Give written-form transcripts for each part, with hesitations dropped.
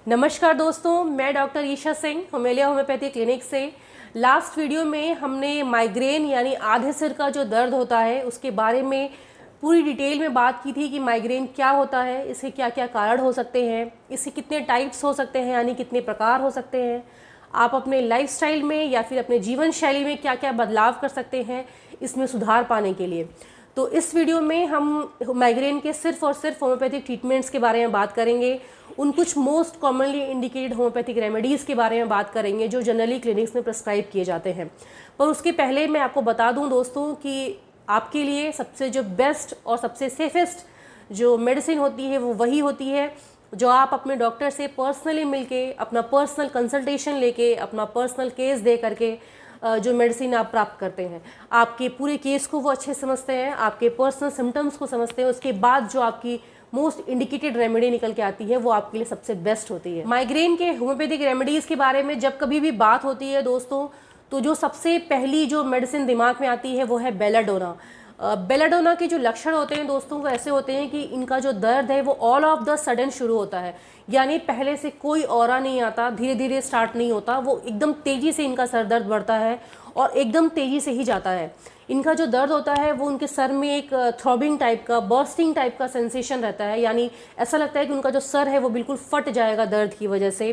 नमस्कार दोस्तों, मैं doctor Isha Singh Homelia homeopathy clinic से। लास्ट वीडियो में हमने माइग्रेन यानी आधे सिर का जो दर्द होता है उसके बारे में पूरी डिटेल में बात की थी कि माइग्रेन क्या होता है, इसके क्या क्या कारण हो सकते हैं, इसके कितने टाइप्स हो सकते हैं यानी कितने प्रकार हो सकते हैं, आप अपने लाइफस्टाइल में या फिर अपने जीवन शैली में क्या क्या बदलाव कर सकते हैं इसमें सुधार पाने के लिए। तो इस वीडियो में हम माइग्रेन के सिर्फ और सिर्फ होम्योपैथिक ट्रीटमेंट्स के बारे में बात करेंगे, उन कुछ most commonly indicated homeopathic remedies के बारे में बात करेंगे जो जनरली क्लिनिक्स में प्रिस्क्राइब किए जाते हैं। पर उसके पहले मैं आपको बता दूं दोस्तों कि आपके लिए सबसे जो बेस्ट और सबसे सेफेस्ट जो मेडिसिन होती है वो वही होती है जो आप अपने डॉक्टर से पर्सनली मिलके, अपना पर्सनल कंसल्टेशन लेके, अपना पर्सनल केस दे करके जो मेडिसिन आप प्राप्त करते हैं। आपके पूरे केस को वो अच्छे समझते हैं, आपके पर्सनल सिम्टम्स को समझते हैं, उसके बाद जो आपकी मोस्ट इंडिकेटेड रेमेडी निकल के आती है वो आपके लिए सबसे बेस्ट होती है। माइग्रेन के होम्योपैथिक रेमेडीज़ के बारे में जब कभी भी बात होती है दोस्तों, तो जो सबसे पहली जो मेडिसिन दिमाग में आती है वो है बेलाडोना। बेलाडोना के जो लक्षण होते हैं दोस्तों वो ऐसे होते हैं कि इनका जो दर्द है वो ऑल ऑफ द सडन शुरू होता है, यानी पहले से कोई ऑरा नहीं आता, धीरे धीरे स्टार्ट नहीं होता, वो एकदम तेज़ी से इनका सर दर्द बढ़ता है और एकदम तेज़ी से ही जाता है। इनका जो दर्द होता है वो उनके सर में एक थ्रॉबिंग टाइप का, बर्स्टिंग टाइप का सेंसेशन रहता है, यानी ऐसा लगता है कि उनका जो सर है वो बिल्कुल फट जाएगा दर्द की वजह से।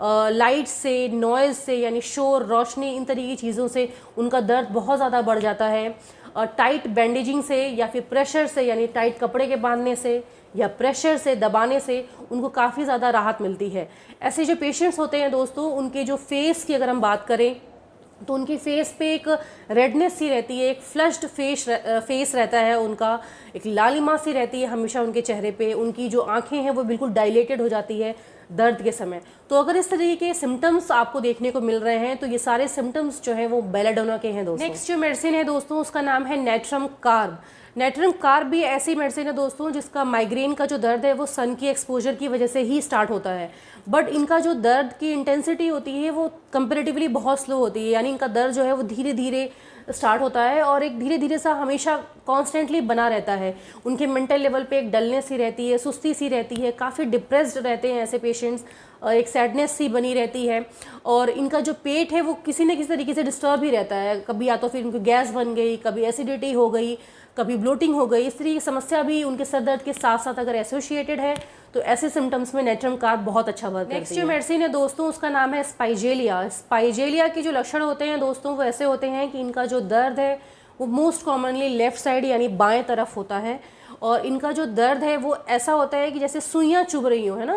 लाइट से, नॉइज़ से यानी शोर, रोशनी, इन तरह की चीज़ों से उनका दर्द बहुत ज़्यादा बढ़ जाता है। टाइट बैंडेजिंग से या फिर प्रेशर से यानी टाइट कपड़े के बांधने से या प्रेशर से दबाने से उनको काफ़ी ज़्यादा राहत मिलती है। ऐसे जो पेशेंट्स होते हैं दोस्तों, उनके जो फेस की अगर हम बात करें तो उनकी फेस पे एक रेडनेस सी रहती है, एक फ्लश्ड फेस रहता है उनका, एक लालिमा सी रहती है हमेशा उनके चेहरे पे, उनकी जो आंखें हैं वो बिल्कुल डायलेटेड हो जाती है दर्द के समय। तो अगर इस तरीके के सिम्टम्स आपको देखने को मिल रहे हैं तो ये सारे सिम्टम्स जो हैं वो बेलाडोना के हैं दोस्तों। नेक्स्ट जो मेडिसिन है दोस्तों उसका नाम है नेट्रम कार्ब। नेट्रम कार्ब भी ऐसी मेडिसिन है दोस्तों जिसका माइग्रेन का जो दर्द है वो सन की एक्सपोजर की वजह से ही स्टार्ट होता है, बट इनका जो दर्द की इंटेंसिटी होती है वो कंपैरेटिवली बहुत स्लो होती है, यानी इनका दर्द जो है वो धीरे धीरे स्टार्ट होता है और एक धीरे धीरे सा हमेशा कॉन्स्टेंटली बना रहता है। उनके मेंटल लेवल पे एक डलनेस सी रहती है, सुस्ती सी रहती है, काफ़ी डिप्रेस्ड रहते हैं ऐसे पेशेंट्स, एक सैडनेस सी बनी रहती है और इनका जो पेट है वो किसी न किसी तरीके से डिस्टर्ब ही रहता है। कभी या तो फिर उनकी गैस बन गई, कभी एसिडिटी हो गई, कभी ब्लोटिंग हो गई, इस तरह की समस्या भी उनके सर दर्द के साथ साथ अगर एसोसिएटेड है तो ऐसे सिम्टम्स में नेट्रम कार्ब बहुत अच्छा वर्क करती है। नेक्स्ट जो मेडिसिन है दोस्तों उसका नाम है स्पाइजेलिया। स्पाइजेलिया के जो लक्षण होते हैं दोस्तों वो ऐसे होते हैं कि इनका जो दर्द है वो मोस्ट कॉमनली लेफ्ट साइड यानी बाएं तरफ होता है और इनका जो दर्द है वो ऐसा होता है कि जैसे सुइयाँ चुभ रही हो, है ना,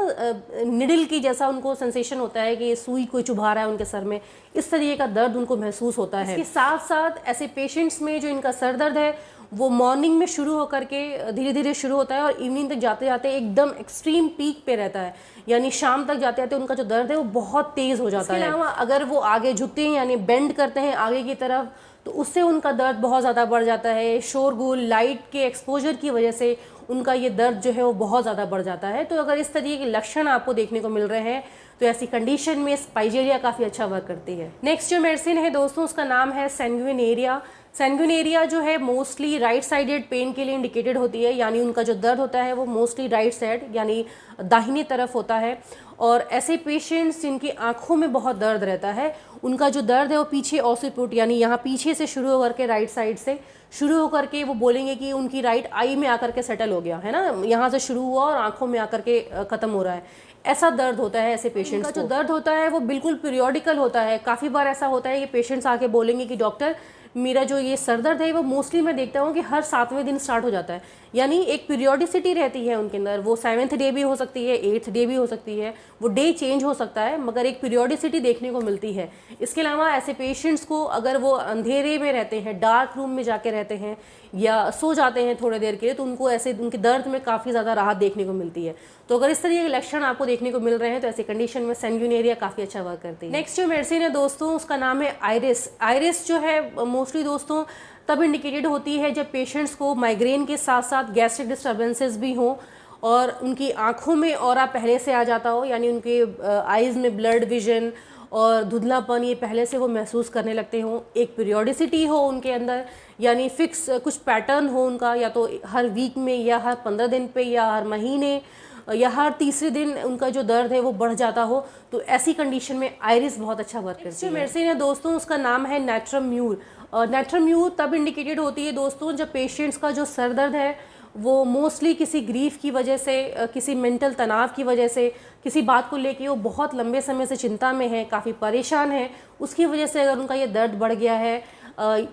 निडल की जैसा उनको सेंसेशन होता है कि सुई कोई चुभा रहा है उनके सर में, इस तरीके का दर्द उनको महसूस होता है। इसके साथ साथ ऐसे पेशेंट्स में जो इनका सर दर्द है वो मॉर्निंग में शुरू होकर के धीरे धीरे शुरू होता है और इवनिंग तक जाते जाते एकदम एक्सट्रीम पीक पे रहता है, यानी शाम तक जाते जाते उनका जो दर्द है वो बहुत तेज़ हो जाता है। इसके अलावा अगर वो आगे झुकते हैं यानी बेंड करते हैं आगे की तरफ तो उससे उनका दर्द बहुत ज़्यादा बढ़ जाता है। शोरगुल, लाइट के एक्सपोजर की वजह से उनका ये दर्द जो है वो बहुत ज़्यादा बढ़ जाता है। तो अगर इस तरीके के लक्षण आपको देखने को मिल रहे हैं तो ऐसी कंडीशन में स्पाइजेलिया काफ़ी अच्छा वर्क करती है। नेक्स्ट जो मेडिसिन है दोस्तों उसका नाम है सैंग्विनेरिया। सैंग्विनेरिया जो है मोस्टली राइट साइडेड पेन के लिए इंडिकेटेड होती है, यानी उनका जो दर्द होता है वो मोस्टली राइट साइड यानी दाहिनी तरफ होता है और ऐसे पेशेंट्स जिनकी आंखों में बहुत दर्द रहता है उनका जो दर्द है वो पीछे ऑसिपुट यानी यहाँ पीछे से शुरू होकर के राइट साइड से शुरू होकर के वो बोलेंगे कि उनकी राइट आई में आकर के सेटल हो गया है ना, यहाँ से शुरू हुआ और आंखों में आकर के ख़त्म हो रहा है, ऐसा दर्द होता है ऐसे पेशेंट्स का। जो दर्द होता है वो बिल्कुल पीरियोडिकल होता है। काफ़ी बार ऐसा होता है कि पेशेंट्स आके बोलेंगे कि डॉक्टर मेरा जो ये सर दर्द है वो मोस्टली मैं देखता हूँ कि हर 7वें दिन स्टार्ट हो जाता है, यानी एक पीरियोडिसिटी रहती है उनके अंदर। वो 7th डे भी हो सकती है, 8th डे भी हो सकती है, वो डे चेंज हो सकता है, मगर एक पीरियोडिसिटी देखने को मिलती है। इसके अलावा ऐसे पेशेंट्स को अगर वो अंधेरे में रहते हैं, डार्क रूम में जाके रहते हैं या सो जाते हैं थोड़ी देर के लिए तो उनको ऐसे उनके दर्द में काफ़ी ज़्यादा राहत देखने को मिलती है। तो अगर इस तरीके के लक्षण आपको देखने को मिल रहे हैं तो ऐसी कंडीशन में सैंग्विनेरिया काफ़ी अच्छा वर्क करती है। नेक्स्ट जो मेडिसिन है दोस्तों उसका नाम है आयरिस। आयरिस जो है मोस्टली दोस्तों तब इंडिकेटेड होती है जब पेशेंट्स को माइग्रेन के साथ साथ गैस्ट्रिक डिस्टर्बेंसेस भी हों और उनकी आँखों में ऑरा पहले से आ जाता हो, यानी उनके आइज़ में ब्लड विजन और धुंधलापन ये पहले से वो महसूस करने लगते हों, एक पीरियोडिसिटी हो उनके अंदर, यानी फिक्स कुछ पैटर्न हो उनका, या तो हर वीक में या हर 15 दिन पे या हर महीने या हर तीसरे दिन उनका जो दर्द है वो बढ़ जाता हो, तो ऐसी कंडीशन में आयरिस बहुत अच्छा वर्क करती है। जो मेडिसिन है दोस्तों उसका नाम है नैट्रम्यूर। नैट्रम्यूर तब इंडिकेटेड होती है दोस्तों जब पेशेंट्स का जो सर दर्द है वो मोस्टली किसी ग्रीफ की वजह से, किसी मेंटल तनाव की वजह से, किसी बात को लेके वो बहुत लंबे समय से चिंता में है, काफ़ी परेशान है, उसकी वजह से अगर उनका ये दर्द बढ़ गया है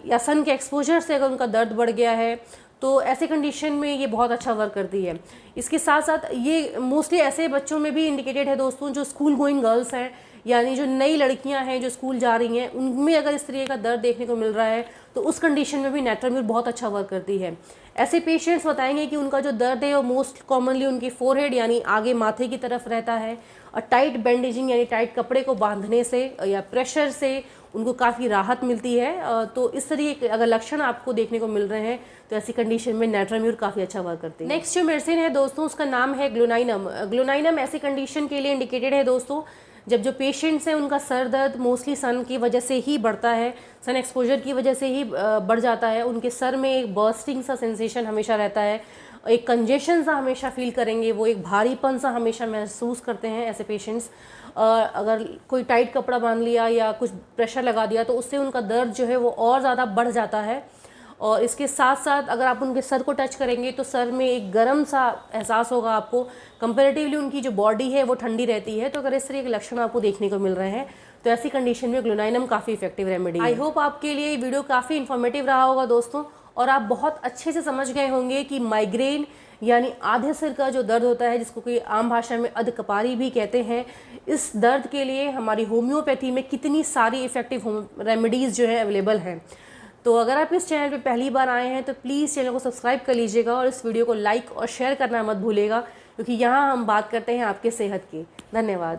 या सन के एक्सपोजर से अगर उनका दर्द बढ़ गया है, तो ऐसे कंडीशन में ये बहुत अच्छा वर्क करती है। इसके साथ साथ ये मोस्टली ऐसे बच्चों में भी इंडिकेटेड है दोस्तों जो स्कूल गोइंग गर्ल्स हैं, यानी जो नई लड़कियां हैं जो स्कूल जा रही हैं, उनमें अगर इस तरीके का दर्द देखने को मिल रहा है तो उस कंडीशन में भी नैट्रम्यूर बहुत अच्छा वर्क करती है। ऐसे पेशेंट्स बताएंगे कि उनका जो दर्द है वो मोस्ट कॉमनली उनकी फोरहेड यानी आगे माथे की तरफ रहता है, और टाइट बैंडेजिंग यानी टाइट कपड़े को बांधने से या प्रेशर से उनको काफ़ी राहत मिलती है। तो इस तरीके के अगर लक्षण आपको देखने को मिल रहे हैं तो ऐसी कंडीशन में नैट्रम्यूर काफ़ी अच्छा वर्क करती है। नेक्स्ट जो मेडिसिन है दोस्तों उसका नाम है ग्लूनाइनम। ग्लूनाइनम ऐसी कंडीशन के लिए इंडिकेटेड है दोस्तों जब जो पेशेंट्स हैं उनका सर दर्द मोस्टली सन की वजह से ही बढ़ता है, सन एक्सपोजर की वजह से ही बढ़ जाता है। उनके सर में एक बर्स्टिंग सा सेंसेशन हमेशा रहता है, एक कंजेशन सा हमेशा फील करेंगे, वो एक भारीपन सा हमेशा महसूस करते हैं ऐसे पेशेंट्स। अगर कोई टाइट कपड़ा बांध लिया या कुछ प्रेशर लगा दिया तो उससे उनका दर्द जो है वो और ज़्यादा बढ़ जाता है। और इसके साथ साथ अगर आप उनके सर को टच करेंगे तो सर में एक गर्म सा एहसास होगा आपको, कंपैरेटिवली उनकी जो बॉडी है वो ठंडी रहती है। तो अगर इस तरह के लक्षण आपको देखने को मिल रहे हैं तो ऐसी कंडीशन में ग्लूनाइनम काफ़ी इफेक्टिव रेमेडी है। आई होप आपके लिए ये वीडियो काफ़ी इन्फॉर्मेटिव रहा होगा दोस्तों, और आप बहुत अच्छे से समझ गए होंगे कि माइग्रेन यानी आधे सिर का जो दर्द होता है जिसको कि आम भाषा में अधकपारी भी कहते हैं, इस दर्द के लिए हमारी होम्योपैथी में कितनी सारी इफेक्टिव रेमेडीज़ जो है अवेलेबल हैं। तो अगर आप इस चैनल पे पहली बार आए हैं तो प्लीज़ चैनल को सब्सक्राइब कर लीजिएगा और इस वीडियो को लाइक और शेयर करना मत भूलिएगा, क्योंकि यहाँ हम बात करते हैं आपके सेहत की। धन्यवाद।